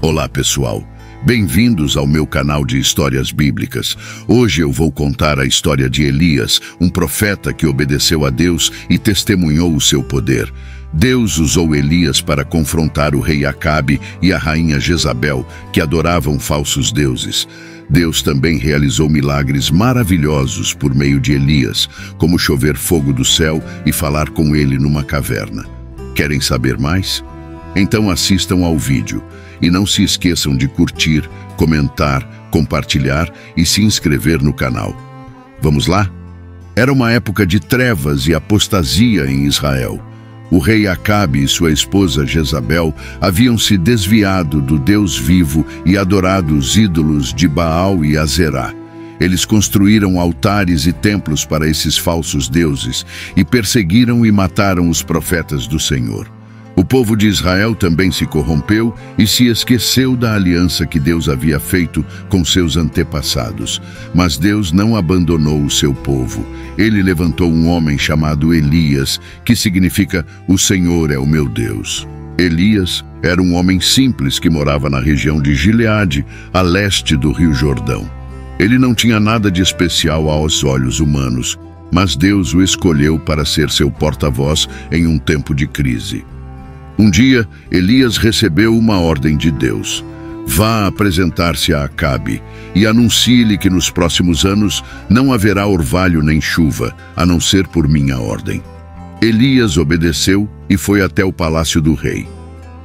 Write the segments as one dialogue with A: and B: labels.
A: Olá pessoal, bem-vindos ao meu canal de histórias bíblicas. Hoje eu vou contar a história de Elias, um profeta que obedeceu a Deus e testemunhou o seu poder. Deus usou Elias para confrontar o rei Acabe e a rainha Jezabel, que adoravam falsos deuses. Deus também realizou milagres maravilhosos por meio de Elias, como chover fogo do céu e falar com ele numa caverna. Querem saber mais? Então assistam ao vídeo e não se esqueçam de curtir, comentar, compartilhar e se inscrever no canal. Vamos lá? Era uma época de trevas e apostasia em Israel. O rei Acabe e sua esposa Jezabel haviam se desviado do Deus vivo e adorado os ídolos de Baal e Azerá. Eles construíram altares e templos para esses falsos deuses e perseguiram e mataram os profetas do Senhor. O povo de Israel também se corrompeu e se esqueceu da aliança que Deus havia feito com seus antepassados. Mas Deus não abandonou o seu povo. Ele levantou um homem chamado Elias, que significa "O Senhor é o meu Deus". Elias era um homem simples que morava na região de Gileade, a leste do Rio Jordão. Ele não tinha nada de especial aos olhos humanos, mas Deus o escolheu para ser seu porta-voz em um tempo de crise. Um dia, Elias recebeu uma ordem de Deus. Vá apresentar-se a Acabe e anuncie-lhe que nos próximos anos não haverá orvalho nem chuva, a não ser por minha ordem. Elias obedeceu e foi até o palácio do rei.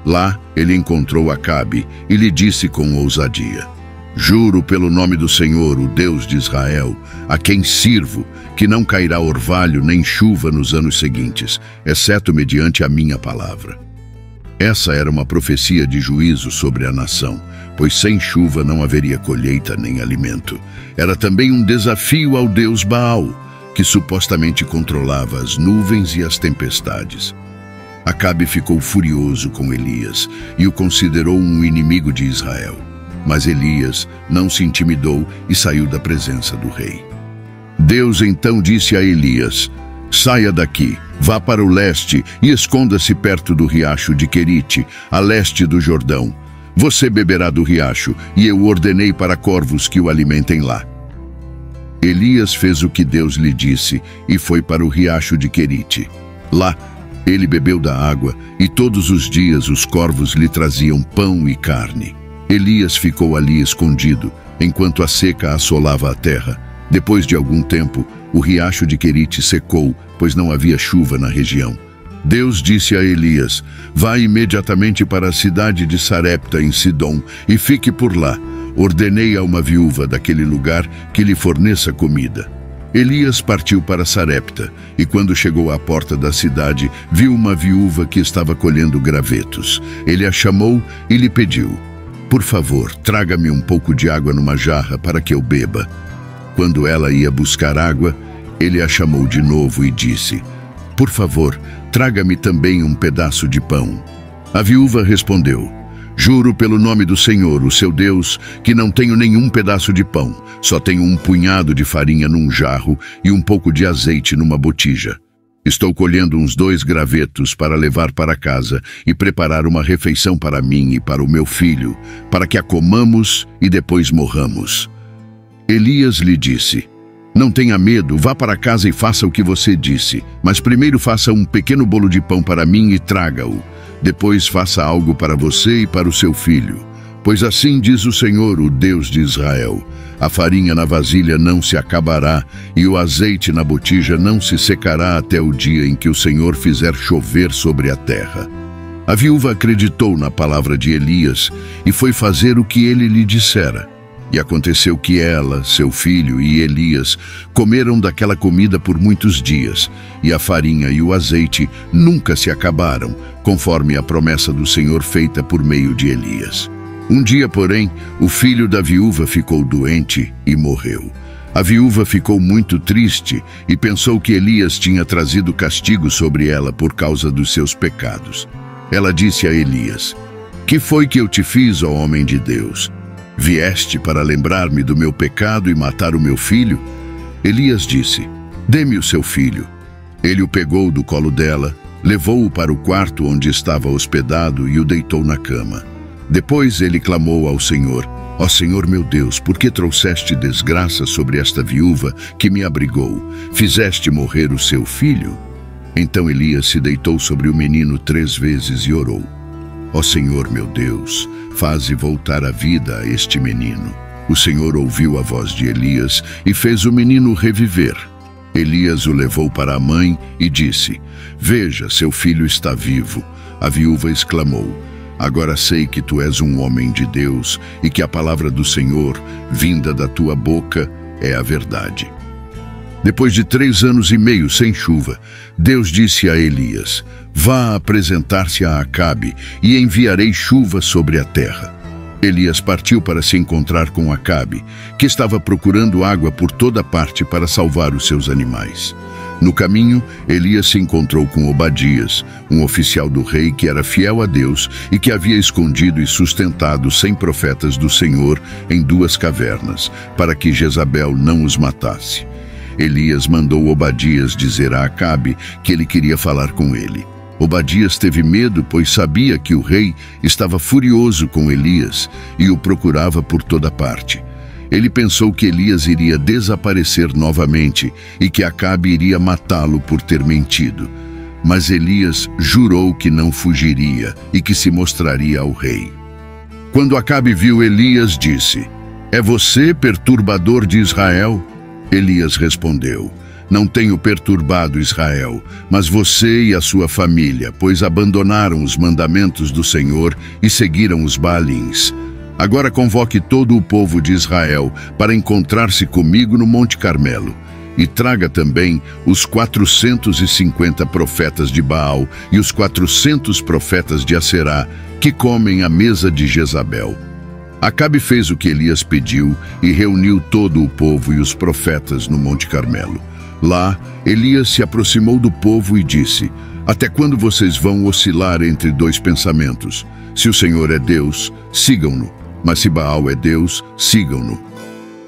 A: Lá, ele encontrou Acabe e lhe disse com ousadia: "Juro pelo nome do Senhor, o Deus de Israel, a quem sirvo, que não cairá orvalho nem chuva nos anos seguintes, exceto mediante a minha palavra." Essa era uma profecia de juízo sobre a nação, pois sem chuva não haveria colheita nem alimento. Era também um desafio ao deus Baal, que supostamente controlava as nuvens e as tempestades. Acabe ficou furioso com Elias e o considerou um inimigo de Israel. Mas Elias não se intimidou e saiu da presença do rei. Deus então disse a Elias: "Saia daqui, vá para o leste e esconda-se perto do riacho de Querite, a leste do Jordão. Você beberá do riacho, e eu ordenei para corvos que o alimentem lá." Elias fez o que Deus lhe disse e foi para o riacho de Querite. Lá, ele bebeu da água, e todos os dias os corvos lhe traziam pão e carne. Elias ficou ali escondido, enquanto a seca assolava a terra. Depois de algum tempo, o riacho de Querite secou, pois não havia chuva na região. Deus disse a Elias: "Vá imediatamente para a cidade de Sarepta, em Sidom, e fique por lá. Ordenei a uma viúva daquele lugar que lhe forneça comida." Elias partiu para Sarepta, e quando chegou à porta da cidade, viu uma viúva que estava colhendo gravetos. Ele a chamou e lhe pediu: "Por favor, traga-me um pouco de água numa jarra para que eu beba." Quando ela ia buscar água, ele a chamou de novo e disse: "Por favor, traga-me também um pedaço de pão." A viúva respondeu: "Juro pelo nome do Senhor, o seu Deus, que não tenho nenhum pedaço de pão, só tenho um punhado de farinha num jarro e um pouco de azeite numa botija. Estou colhendo uns 2 gravetos para levar para casa e preparar uma refeição para mim e para o meu filho, para que a comamos e depois morramos." Elias lhe disse: "Não tenha medo, vá para casa e faça o que você disse, mas primeiro faça um pequeno bolo de pão para mim e traga-o. Depois faça algo para você e para o seu filho. Pois assim diz o Senhor, o Deus de Israel: a farinha na vasilha não se acabará e o azeite na botija não se secará até o dia em que o Senhor fizer chover sobre a terra." A viúva acreditou na palavra de Elias e foi fazer o que ele lhe dissera. E aconteceu que ela, seu filho e Elias comeram daquela comida por muitos dias, e a farinha e o azeite nunca se acabaram, conforme a promessa do Senhor feita por meio de Elias. Um dia, porém, o filho da viúva ficou doente e morreu. A viúva ficou muito triste e pensou que Elias tinha trazido castigo sobre ela por causa dos seus pecados. Ela disse a Elias: "Que foi que eu te fiz, ó homem de Deus? Vieste para lembrar-me do meu pecado e matar o meu filho?" Elias disse: "Dê-me o seu filho." Ele o pegou do colo dela, levou-o para o quarto onde estava hospedado e o deitou na cama. Depois ele clamou ao Senhor: Ó Senhor meu Deus, por que trouxeste desgraça sobre esta viúva que me abrigou? Fizeste morrer o seu filho? Então Elias se deitou sobre o menino 3 vezes e orou: Ó Senhor meu Deus, faze voltar a vida a este menino. O Senhor ouviu a voz de Elias e fez o menino reviver. Elias o levou para a mãe e disse: Veja, seu filho está vivo. A viúva exclamou: Agora sei que tu és um homem de Deus e que a palavra do Senhor, vinda da tua boca, é a verdade. Depois de 3 anos e meio sem chuva, Deus disse a Elias: Vá apresentar-se a Acabe e enviarei chuva sobre a terra. Elias partiu para se encontrar com Acabe, que estava procurando água por toda parte para salvar os seus animais. No caminho, Elias se encontrou com Obadias, um oficial do rei que era fiel a Deus e que havia escondido e sustentado 100 profetas do Senhor em 2 cavernas, para que Jezabel não os matasse. Elias mandou Obadias dizer a Acabe que ele queria falar com ele. Obadias teve medo, pois sabia que o rei estava furioso com Elias e o procurava por toda parte. Ele pensou que Elias iria desaparecer novamente e que Acabe iria matá-lo por ter mentido. Mas Elias jurou que não fugiria e que se mostraria ao rei. Quando Acabe viu Elias, disse: É você, perturbador de Israel? Elias respondeu: Não tenho perturbado Israel, mas você e a sua família, pois abandonaram os mandamentos do Senhor e seguiram os Baalins. Agora convoque todo o povo de Israel para encontrar-se comigo no Monte Carmelo. E traga também os 450 profetas de Baal e os 400 profetas de Aserá, que comem à mesa de Jezabel. Acabe fez o que Elias pediu e reuniu todo o povo e os profetas no Monte Carmelo. Lá, Elias se aproximou do povo e disse: Até quando vocês vão oscilar entre 2 pensamentos? Se o Senhor é Deus, sigam-no. Mas se Baal é Deus, sigam-no.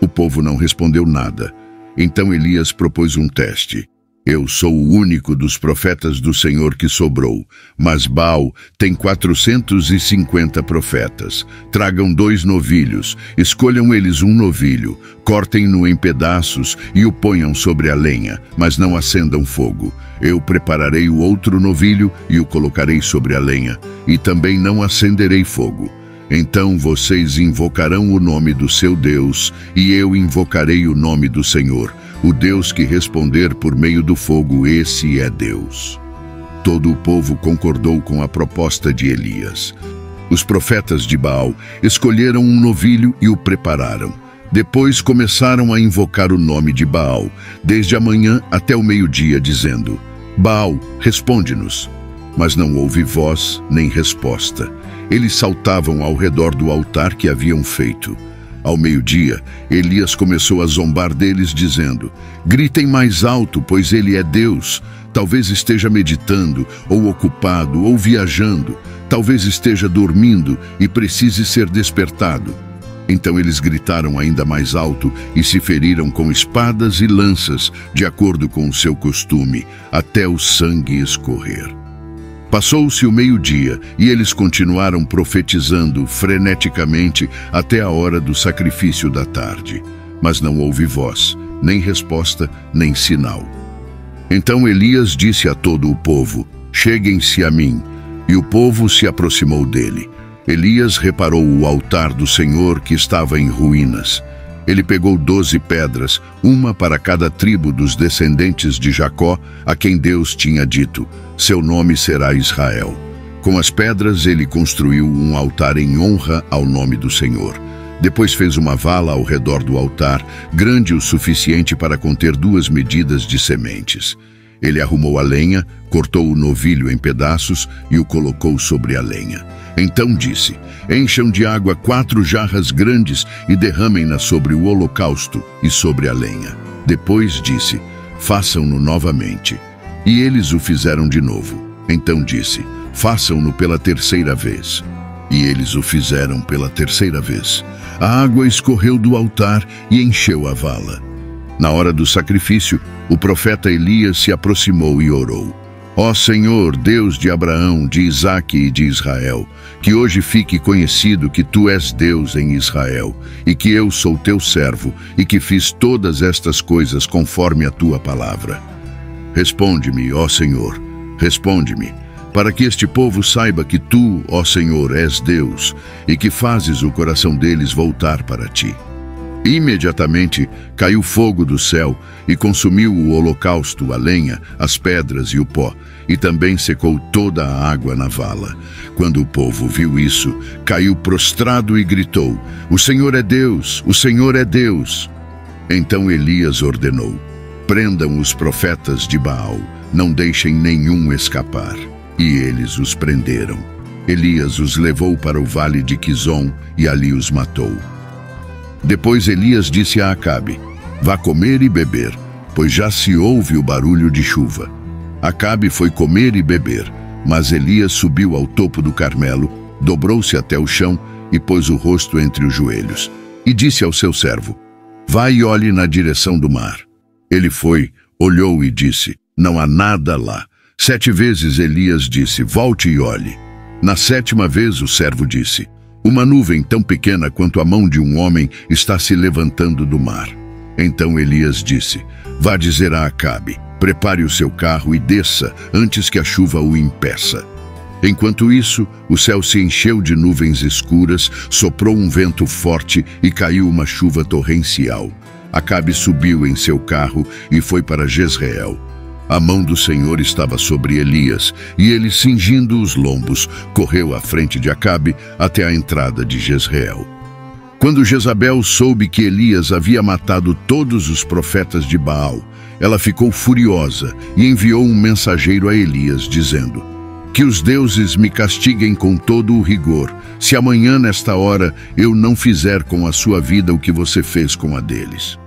A: O povo não respondeu nada. Então Elias propôs um teste. Eu sou o único dos profetas do Senhor que sobrou, mas Baal tem 450 profetas. Tragam 2 novilhos, escolham eles um novilho, cortem-no em pedaços e o ponham sobre a lenha, mas não acendam fogo. Eu prepararei o outro novilho e o colocarei sobre a lenha, e também não acenderei fogo. Então vocês invocarão o nome do seu Deus, e eu invocarei o nome do Senhor. O Deus que responder por meio do fogo, esse é Deus. Todo o povo concordou com a proposta de Elias. Os profetas de Baal escolheram um novilho e o prepararam. Depois começaram a invocar o nome de Baal, desde a manhã até o meio-dia, dizendo: Baal, responde-nos. Mas não houve voz nem resposta. Eles saltavam ao redor do altar que haviam feito. Ao meio-dia, Elias começou a zombar deles, dizendo: Gritem mais alto, pois ele é Deus. Talvez esteja meditando, ou ocupado, ou viajando. Talvez esteja dormindo e precise ser despertado. Então eles gritaram ainda mais alto e se feriram com espadas e lanças, de acordo com o seu costume, até o sangue escorrer. Passou-se o meio-dia e eles continuaram profetizando freneticamente até a hora do sacrifício da tarde. Mas não houve voz, nem resposta, nem sinal. Então Elias disse a todo o povo: Cheguem-se a mim. E o povo se aproximou dele. Elias reparou o altar do Senhor que estava em ruínas. Ele pegou 12 pedras, uma para cada tribo dos descendentes de Jacó, a quem Deus tinha dito: Seu nome será Israel. Com as pedras ele construiu um altar em honra ao nome do Senhor. Depois fez uma vala ao redor do altar, grande o suficiente para conter 2 medidas de sementes. Ele arrumou a lenha, cortou o novilho em pedaços e o colocou sobre a lenha. Então disse: Encham de água 4 jarras grandes e derramem-na sobre o holocausto e sobre a lenha. Depois disse: Façam-no novamente. E eles o fizeram de novo. Então disse: Façam-no pela 3ª vez. E eles o fizeram pela 3ª vez. A água escorreu do altar e encheu a vala. Na hora do sacrifício, o profeta Elias se aproximou e orou: Ó Senhor, Deus de Abraão, de Isaque e de Israel, que hoje fique conhecido que Tu és Deus em Israel, e que eu sou Teu servo, e que fiz todas estas coisas conforme a Tua palavra. Responde-me, ó Senhor, responde-me, para que este povo saiba que Tu, ó Senhor, és Deus, e que fazes o coração deles voltar para Ti. Imediatamente caiu fogo do céu e consumiu o holocausto, a lenha, as pedras e o pó, e também secou toda a água na vala. Quando o povo viu isso, caiu prostrado e gritou: O Senhor é Deus! O Senhor é Deus! Então Elias ordenou: Prendam os profetas de Baal, não deixem nenhum escapar. E eles os prenderam. Elias os levou para o vale de Quizon e ali os matou. Depois Elias disse a Acabe: Vá comer e beber, pois já se ouve o barulho de chuva. Acabe foi comer e beber, mas Elias subiu ao topo do Carmelo, dobrou-se até o chão e pôs o rosto entre os joelhos. E disse ao seu servo: Vá e olhe na direção do mar. Ele foi, olhou e disse: Não há nada lá. 7 vezes Elias disse: Volte e olhe. Na 7ª vez o servo disse: Uma nuvem tão pequena quanto a mão de um homem está se levantando do mar. Então Elias disse: Vá dizer a Acabe: Prepare o seu carro e desça antes que a chuva o impeça. Enquanto isso, o céu se encheu de nuvens escuras, soprou um vento forte e caiu uma chuva torrencial. Acabe subiu em seu carro e foi para Jezreel. A mão do Senhor estava sobre Elias, e ele, cingindo os lombos, correu à frente de Acabe até a entrada de Jezreel. Quando Jezabel soube que Elias havia matado todos os profetas de Baal, ela ficou furiosa e enviou um mensageiro a Elias, dizendo: Que os deuses me castiguem com todo o rigor, se amanhã nesta hora eu não fizer com a sua vida o que você fez com a deles.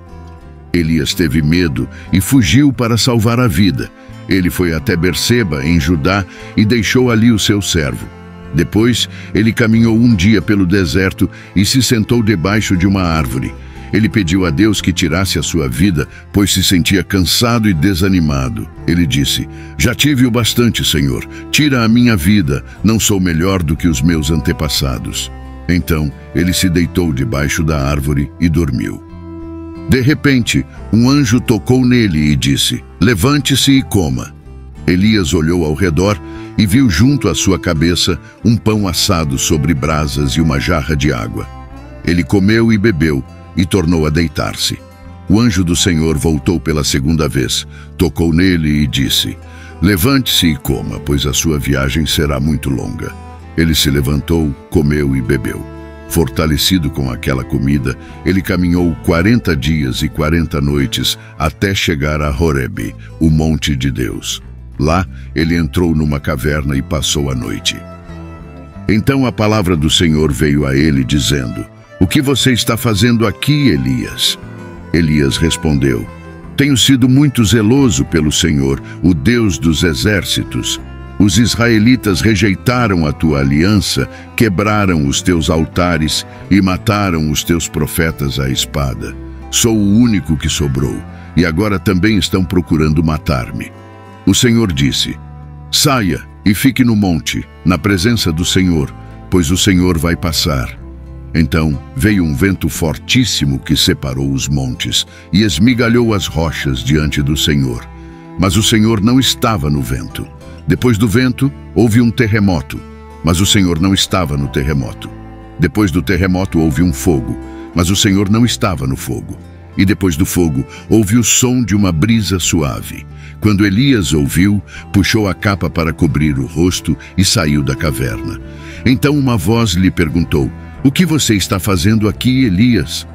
A: Elias teve medo e fugiu para salvar a vida. Ele foi até Berseba, em Judá, e deixou ali o seu servo. Depois, ele caminhou um dia pelo deserto e se sentou debaixo de uma árvore. Ele pediu a Deus que tirasse a sua vida, pois se sentia cansado e desanimado. Ele disse: Já tive o bastante, Senhor. Tira a minha vida. Não sou melhor do que os meus antepassados. Então, ele se deitou debaixo da árvore e dormiu. De repente, um anjo tocou nele e disse: Levante-se e coma. Elias olhou ao redor e viu junto à sua cabeça um pão assado sobre brasas e uma jarra de água. Ele comeu e bebeu e tornou a deitar-se. O anjo do Senhor voltou pela 2ª vez, tocou nele e disse: Levante-se e coma, pois a sua viagem será muito longa. Ele se levantou, comeu e bebeu. Fortalecido com aquela comida, ele caminhou 40 dias e 40 noites até chegar a Horebe, o monte de Deus. Lá, ele entrou numa caverna e passou a noite. Então a palavra do Senhor veio a ele, dizendo: O que você está fazendo aqui, Elias? Elias respondeu: Tenho sido muito zeloso pelo Senhor, o Deus dos exércitos. Os israelitas rejeitaram a tua aliança, quebraram os teus altares e mataram os teus profetas à espada. Sou o único que sobrou, e agora também estão procurando matar-me. O Senhor disse: Saia e fique no monte, na presença do Senhor, pois o Senhor vai passar. Então veio um vento fortíssimo que separou os montes e esmigalhou as rochas diante do Senhor. Mas o Senhor não estava no vento. Depois do vento, houve um terremoto, mas o Senhor não estava no terremoto. Depois do terremoto, houve um fogo, mas o Senhor não estava no fogo. E depois do fogo, houve o som de uma brisa suave. Quando Elias ouviu, puxou a capa para cobrir o rosto e saiu da caverna. Então uma voz lhe perguntou: O que você está fazendo aqui, Elias?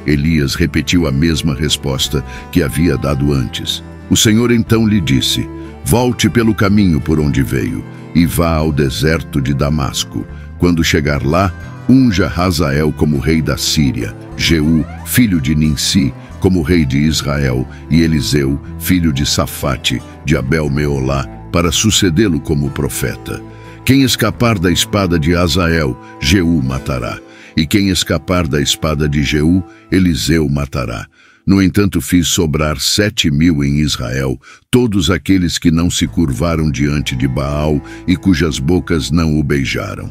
A: Elias repetiu a mesma resposta que havia dado antes. O Senhor então lhe disse: Volte pelo caminho por onde veio e vá ao deserto de Damasco. Quando chegar lá, unja Hazael como rei da Síria, Jeú, filho de Ninsi, como rei de Israel, e Eliseu, filho de Safate, de Abel-Meolá, para sucedê-lo como profeta. Quem escapar da espada de Hazael, Jeú matará, e quem escapar da espada de Jeú, Eliseu matará. No entanto, fiz sobrar 7.000 em Israel, todos aqueles que não se curvaram diante de Baal e cujas bocas não o beijaram.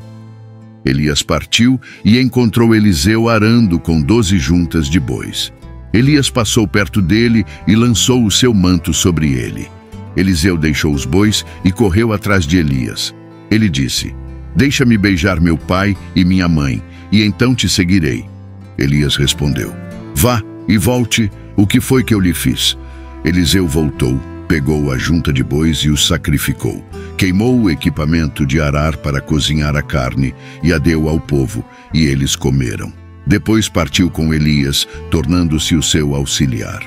A: Elias partiu e encontrou Eliseu arando com 12 juntas de bois. Elias passou perto dele e lançou o seu manto sobre ele. Eliseu deixou os bois e correu atrás de Elias. Ele disse: "Deixa-me beijar meu pai e minha mãe, e então te seguirei." Elias respondeu: "Vá e volte, o que foi que eu lhe fiz?" Eliseu voltou, pegou a junta de bois e os sacrificou. Queimou o equipamento de arar para cozinhar a carne e a deu ao povo, e eles comeram. Depois partiu com Elias, tornando-se o seu auxiliar.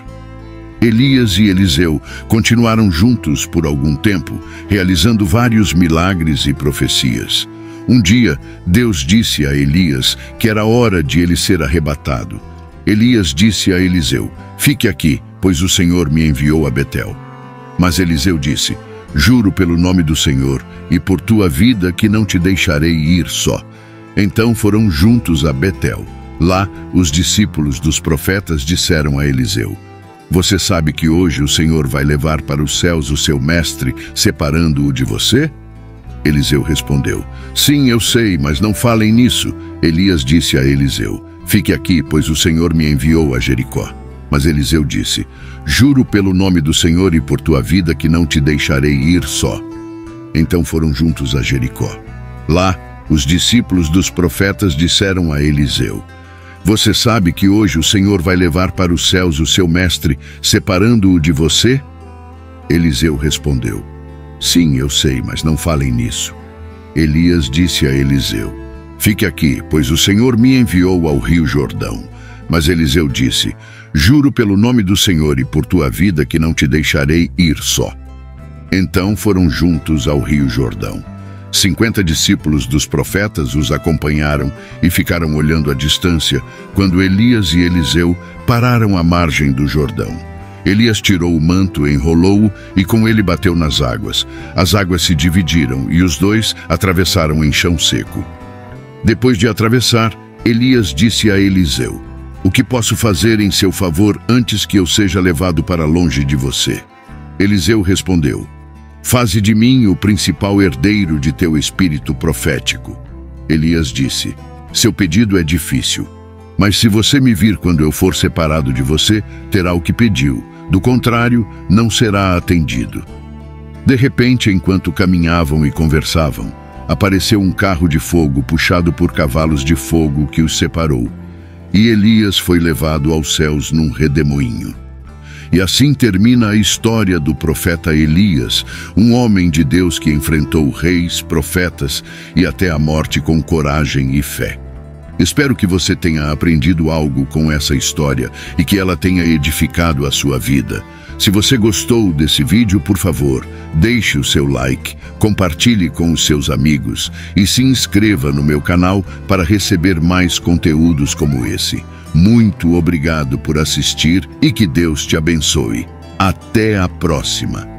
A: Elias e Eliseu continuaram juntos por algum tempo, realizando vários milagres e profecias. Um dia, Deus disse a Elias que era hora de ele ser arrebatado. Elias disse a Eliseu: "Fique aqui, pois o Senhor me enviou a Betel." Mas Eliseu disse: "Juro pelo nome do Senhor e por tua vida que não te deixarei ir só." Então foram juntos a Betel. Lá, os discípulos dos profetas disseram a Eliseu: "Você sabe que hoje o Senhor vai levar para os céus o seu mestre, separando-o de você?" Eliseu respondeu: "Sim, eu sei, mas não falem nisso." Elias disse a Eliseu: "Fique aqui, pois o Senhor me enviou a Jericó." Mas Eliseu disse: "Juro pelo nome do Senhor e por tua vida que não te deixarei ir só." Então foram juntos a Jericó. Lá, os discípulos dos profetas disseram a Eliseu: "Você sabe que hoje o Senhor vai levar para os céus o seu mestre, separando-o de você?" Eliseu respondeu: "Sim, eu sei, mas não falem nisso." Elias disse a Eliseu: "Fique aqui, pois o Senhor me enviou ao rio Jordão." Mas Eliseu disse: "Juro pelo nome do Senhor e por tua vida que não te deixarei ir só." Então foram juntos ao rio Jordão. 50 discípulos dos profetas os acompanharam e ficaram olhando à distância quando Elias e Eliseu pararam à margem do Jordão. Elias tirou o manto, enrolou-o e com ele bateu nas águas. As águas se dividiram e os dois atravessaram em chão seco. Depois de atravessar, Elias disse a Eliseu: "O que posso fazer em seu favor antes que eu seja levado para longe de você?" Eliseu respondeu: "Faze de mim o principal herdeiro de teu espírito profético." Elias disse: "Seu pedido é difícil, mas se você me vir quando eu for separado de você, terá o que pediu. Do contrário, não será atendido." De repente, enquanto caminhavam e conversavam, apareceu um carro de fogo puxado por cavalos de fogo que os separou. E Elias foi levado aos céus num redemoinho. E assim termina a história do profeta Elias, um homem de Deus que enfrentou reis, profetas e até a morte com coragem e fé. Espero que você tenha aprendido algo com essa história e que ela tenha edificado a sua vida. Se você gostou desse vídeo, por favor, deixe o seu like, compartilhe com os seus amigos e se inscreva no meu canal para receber mais conteúdos como esse. Muito obrigado por assistir e que Deus te abençoe. Até a próxima!